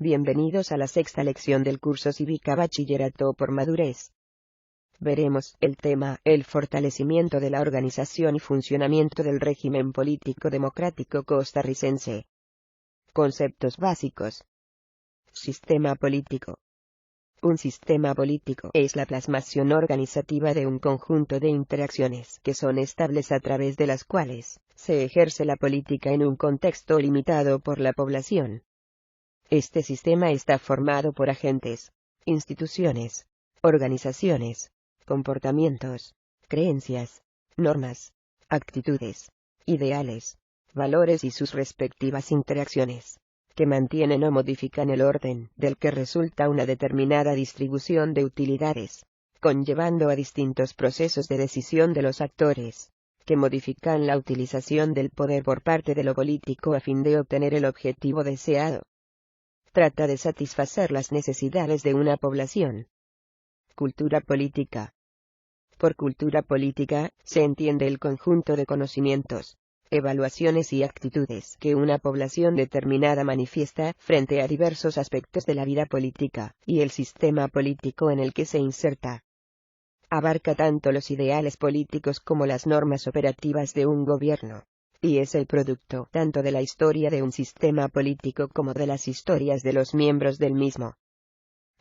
Bienvenidos a la sexta lección del curso Cívica Bachillerato por Madurez. Veremos el tema: el fortalecimiento de la organización y funcionamiento del régimen político democrático costarricense. Conceptos básicos. Sistema político. Un sistema político es la plasmación organizativa de un conjunto de interacciones que son estables a través de las cuales se ejerce la política en un contexto limitado por la población. Este sistema está formado por agentes, instituciones, organizaciones, comportamientos, creencias, normas, actitudes, ideales, valores y sus respectivas interacciones, que mantienen o modifican el orden del que resulta una determinada distribución de utilidades, conllevando a distintos procesos de decisión de los actores, que modifican la utilización del poder por parte de lo político a fin de obtener el objetivo deseado. Trata de satisfacer las necesidades de una población. Cultura política. Por cultura política, se entiende el conjunto de conocimientos, evaluaciones y actitudes que una población determinada manifiesta frente a diversos aspectos de la vida política y el sistema político en el que se inserta. Abarca tanto los ideales políticos como las normas operativas de un gobierno, y es el producto tanto de la historia de un sistema político como de las historias de los miembros del mismo.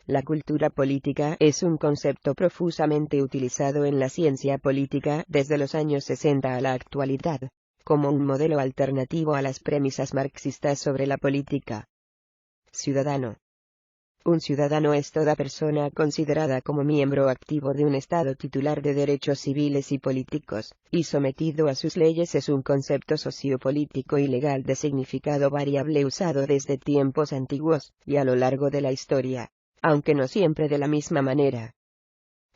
La cultura política es un concepto profusamente utilizado en la ciencia política desde los años 60 a la actualidad, como un modelo alternativo a las premisas marxistas sobre la política. Ciudadano. Un ciudadano es toda persona considerada como miembro activo de un Estado titular de derechos civiles y políticos, y sometido a sus leyes. Es un concepto sociopolítico y legal de significado variable usado desde tiempos antiguos y a lo largo de la historia, aunque no siempre de la misma manera.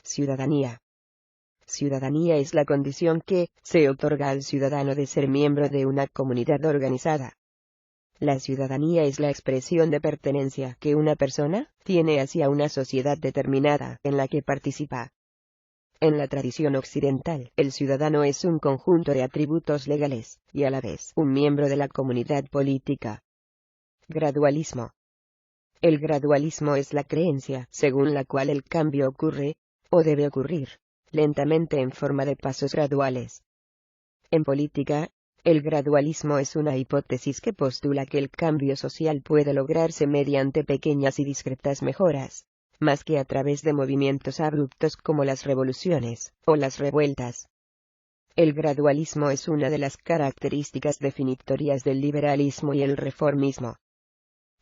Ciudadanía. Ciudadanía es la condición que se otorga al ciudadano de ser miembro de una comunidad organizada. La ciudadanía es la expresión de pertenencia que una persona tiene hacia una sociedad determinada en la que participa. En la tradición occidental, el ciudadano es un conjunto de atributos legales, y a la vez un miembro de la comunidad política. Gradualismo. El gradualismo es la creencia según la cual el cambio ocurre, o debe ocurrir, lentamente en forma de pasos graduales. En política, el gradualismo es una hipótesis que postula que el cambio social puede lograrse mediante pequeñas y discretas mejoras, más que a través de movimientos abruptos como las revoluciones o las revueltas. El gradualismo es una de las características definitorias del liberalismo y el reformismo.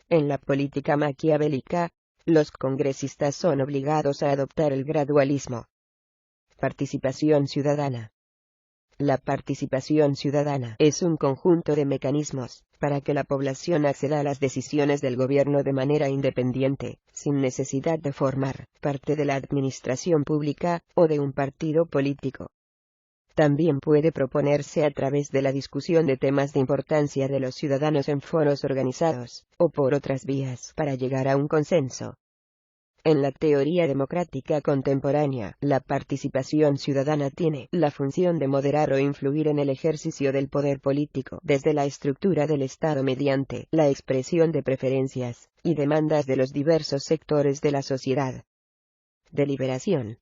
En la política maquiavélica, los congresistas son obligados a adoptar el gradualismo. Participación ciudadana. La participación ciudadana es un conjunto de mecanismos para que la población acceda a las decisiones del gobierno de manera independiente, sin necesidad de formar parte de la administración pública o de un partido político. También puede proponerse a través de la discusión de temas de importancia de los ciudadanos en foros organizados, o por otras vías para llegar a un consenso. En la teoría democrática contemporánea, la participación ciudadana tiene la función de moderar o influir en el ejercicio del poder político desde la estructura del Estado mediante la expresión de preferencias y demandas de los diversos sectores de la sociedad. Deliberación.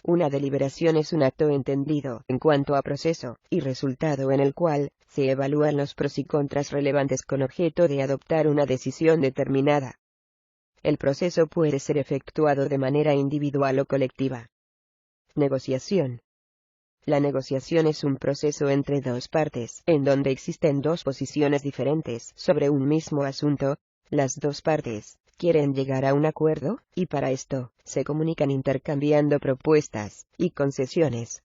Una deliberación es un acto entendido en cuanto a proceso y resultado en el cual se evalúan los pros y contras relevantes con objeto de adoptar una decisión determinada. El proceso puede ser efectuado de manera individual o colectiva. Negociación. La negociación es un proceso entre dos partes, en donde existen dos posiciones diferentes sobre un mismo asunto. Las dos partes quieren llegar a un acuerdo, y para esto, se comunican intercambiando propuestas y concesiones.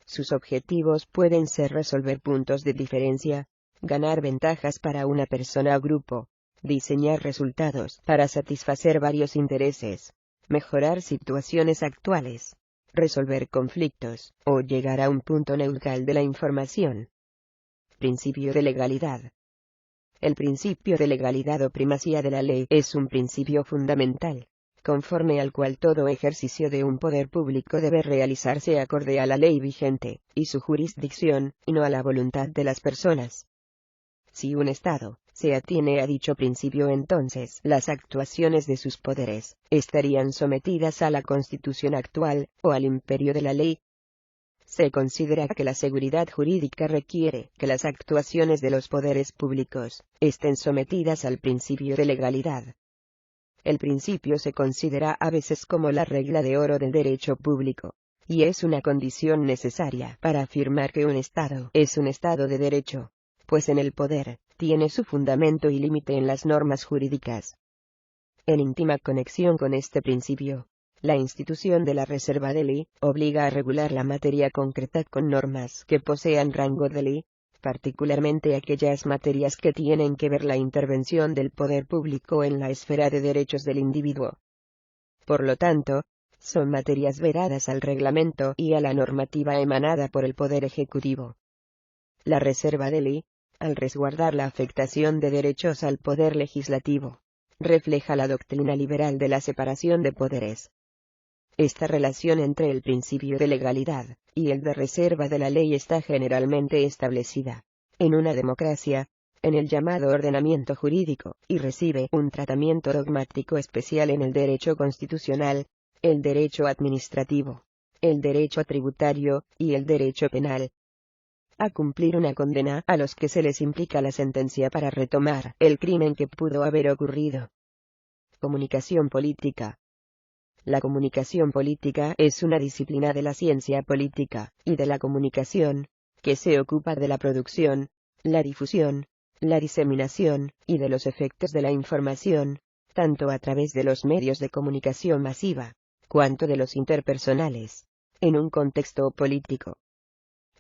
Sus objetivos pueden ser resolver puntos de diferencia, ganar ventajas para una persona o grupo, diseñar resultados para satisfacer varios intereses, mejorar situaciones actuales, resolver conflictos, o llegar a un punto neutral de la información. Principio de legalidad. El principio de legalidad o primacía de la ley es un principio fundamental, conforme al cual todo ejercicio de un poder público debe realizarse acorde a la ley vigente y su jurisdicción, y no a la voluntad de las personas. Si un Estado se atiene a dicho principio, entonces las actuaciones de sus poderes estarían sometidas a la Constitución actual, o al imperio de la ley. Se considera que la seguridad jurídica requiere que las actuaciones de los poderes públicos estén sometidas al principio de legalidad. El principio se considera a veces como la regla de oro del derecho público, y es una condición necesaria para afirmar que un Estado es un Estado de derecho, pues en el poder tiene su fundamento y límite en las normas jurídicas. En íntima conexión con este principio, la institución de la reserva de ley obliga a regular la materia concreta con normas que posean rango de ley, particularmente aquellas materias que tienen que ver la intervención del poder público en la esfera de derechos del individuo. Por lo tanto, son materias veradas al reglamento y a la normativa emanada por el Poder Ejecutivo. La reserva de ley, al resguardar la afectación de derechos al Poder Legislativo, refleja la doctrina liberal de la separación de poderes. Esta relación entre el principio de legalidad y el de reserva de la ley está generalmente establecida, en una democracia, en el llamado ordenamiento jurídico, y recibe un tratamiento dogmático especial en el derecho constitucional, el derecho administrativo, el derecho tributario, y el derecho penal. A cumplir una condena a los que se les implica la sentencia para retomar el crimen que pudo haber ocurrido. Comunicación política. La comunicación política es una disciplina de la ciencia política y de la comunicación, que se ocupa de la producción, la difusión, la diseminación, y de los efectos de la información, tanto a través de los medios de comunicación masiva, cuanto de los interpersonales, en un contexto político.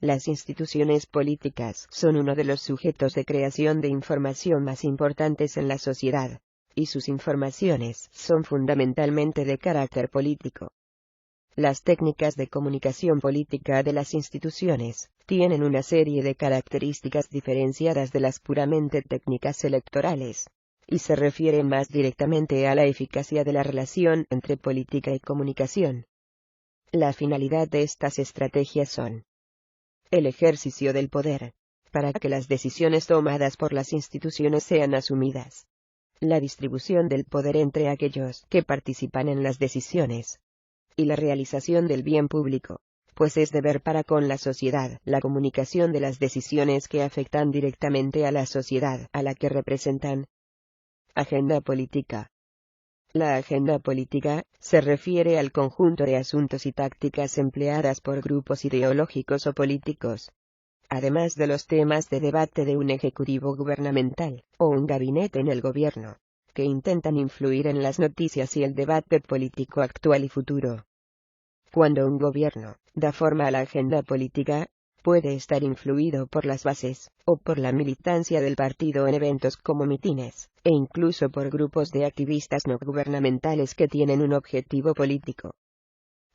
Las instituciones políticas son uno de los sujetos de creación de información más importantes en la sociedad, y sus informaciones son fundamentalmente de carácter político. Las técnicas de comunicación política de las instituciones tienen una serie de características diferenciadas de las puramente técnicas electorales, y se refieren más directamente a la eficacia de la relación entre política y comunicación. La finalidad de estas estrategias son: el ejercicio del poder, para que las decisiones tomadas por las instituciones sean asumidas; la distribución del poder entre aquellos que participan en las decisiones; y la realización del bien público, pues es deber para con la sociedad la comunicación de las decisiones que afectan directamente a la sociedad a la que representan. Agenda política. La agenda política se refiere al conjunto de asuntos y tácticas empleadas por grupos ideológicos o políticos, además de los temas de debate de un ejecutivo gubernamental, o un gabinete en el gobierno, que intentan influir en las noticias y el debate político actual y futuro. Cuando un gobierno da forma a la agenda política, puede estar influido por las bases, o por la militancia del partido en eventos como mítines, e incluso por grupos de activistas no gubernamentales que tienen un objetivo político.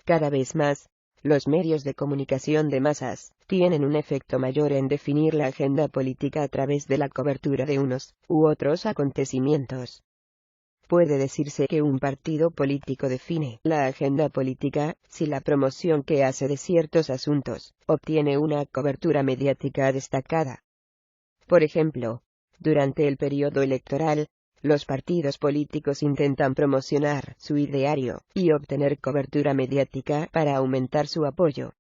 Cada vez más, los medios de comunicación de masas tienen un efecto mayor en definir la agenda política a través de la cobertura de unos u otros acontecimientos. Puede decirse que un partido político define la agenda política si la promoción que hace de ciertos asuntos obtiene una cobertura mediática destacada. Por ejemplo, durante el periodo electoral, los partidos políticos intentan promocionar su ideario y obtener cobertura mediática para aumentar su apoyo.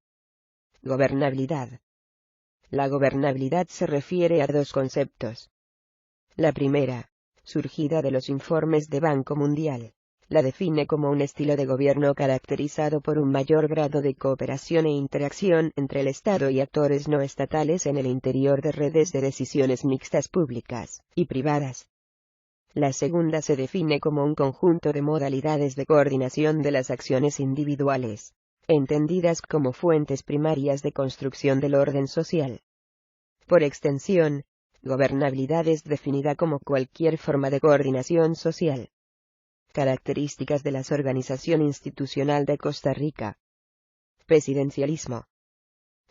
Gobernabilidad. La gobernabilidad se refiere a dos conceptos. La primera, surgida de los informes de Banco Mundial, la define como un estilo de gobierno caracterizado por un mayor grado de cooperación e interacción entre el Estado y actores no estatales en el interior de redes de decisiones mixtas públicas y privadas. La segunda se define como un conjunto de modalidades de coordinación de las acciones individuales, entendidas como fuentes primarias de construcción del orden social. Por extensión, gobernabilidad es definida como cualquier forma de coordinación social. Características de la organización institucional de Costa Rica. Presidencialismo.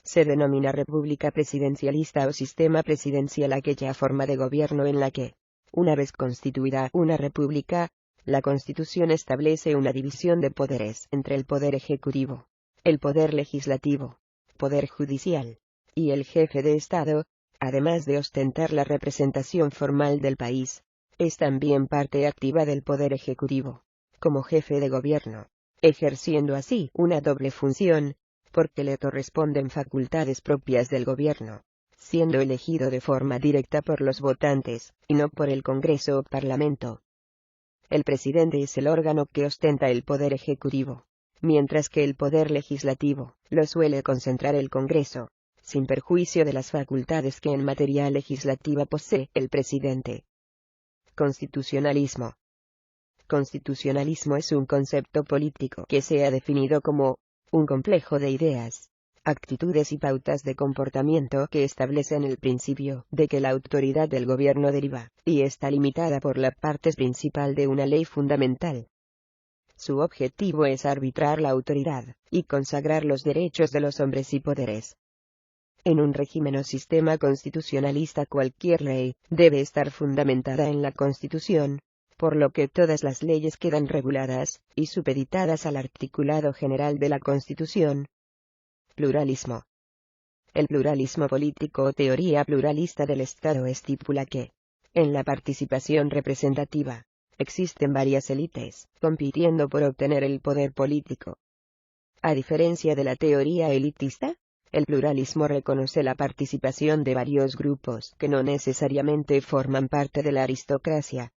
Se denomina república presidencialista o sistema presidencial aquella forma de gobierno en la que, una vez constituida una república, la Constitución establece una división de poderes entre el poder ejecutivo, el poder legislativo, poder judicial, y el jefe de Estado, además de ostentar la representación formal del país, es también parte activa del Poder Ejecutivo, como jefe de gobierno, ejerciendo así una doble función, porque le corresponden facultades propias del gobierno, siendo elegido de forma directa por los votantes, y no por el Congreso o Parlamento. El presidente es el órgano que ostenta el poder ejecutivo, mientras que el poder legislativo lo suele concentrar el Congreso, sin perjuicio de las facultades que en materia legislativa posee el presidente. Constitucionalismo. Constitucionalismo es un concepto político que se ha definido como un complejo de ideas, actitudes y pautas de comportamiento que establecen el principio de que la autoridad del gobierno deriva, y está limitada por la parte principal de una ley fundamental. Su objetivo es arbitrar la autoridad, y consagrar los derechos de los hombres y poderes. En un régimen o sistema constitucionalista cualquier ley debe estar fundamentada en la Constitución, por lo que todas las leyes quedan reguladas y supeditadas al articulado general de la Constitución. Pluralismo. El pluralismo político o teoría pluralista del Estado estipula que, en la participación representativa, existen varias élites compitiendo por obtener el poder político. A diferencia de la teoría elitista, el pluralismo reconoce la participación de varios grupos que no necesariamente forman parte de la aristocracia.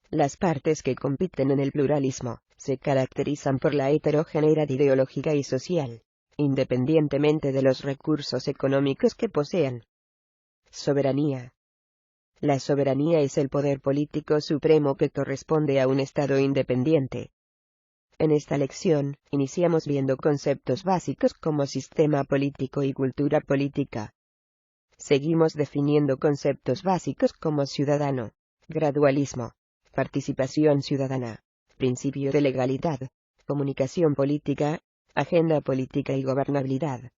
Las partes que compiten en el pluralismo se caracterizan por la heterogeneidad ideológica y social, independientemente de los recursos económicos que posean. Soberanía. La soberanía es el poder político supremo que corresponde a un Estado independiente. En esta lección, iniciamos viendo conceptos básicos como sistema político y cultura política. Seguimos definiendo conceptos básicos como ciudadano, gradualismo, participación ciudadana, principio de legalidad, comunicación política, agenda política y gobernabilidad.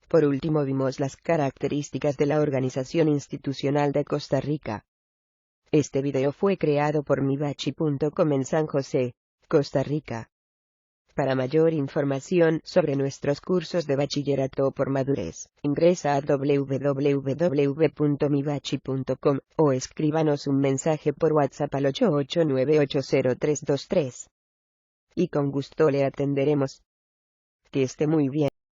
Por último vimos las características de la organización institucional de Costa Rica. Este video fue creado por mibachi.com en San José, Costa Rica. Para mayor información sobre nuestros cursos de bachillerato por madurez, ingresa a www.mibachi.com o escríbanos un mensaje por WhatsApp al 88980323. Y con gusto le atenderemos. Que esté muy bien.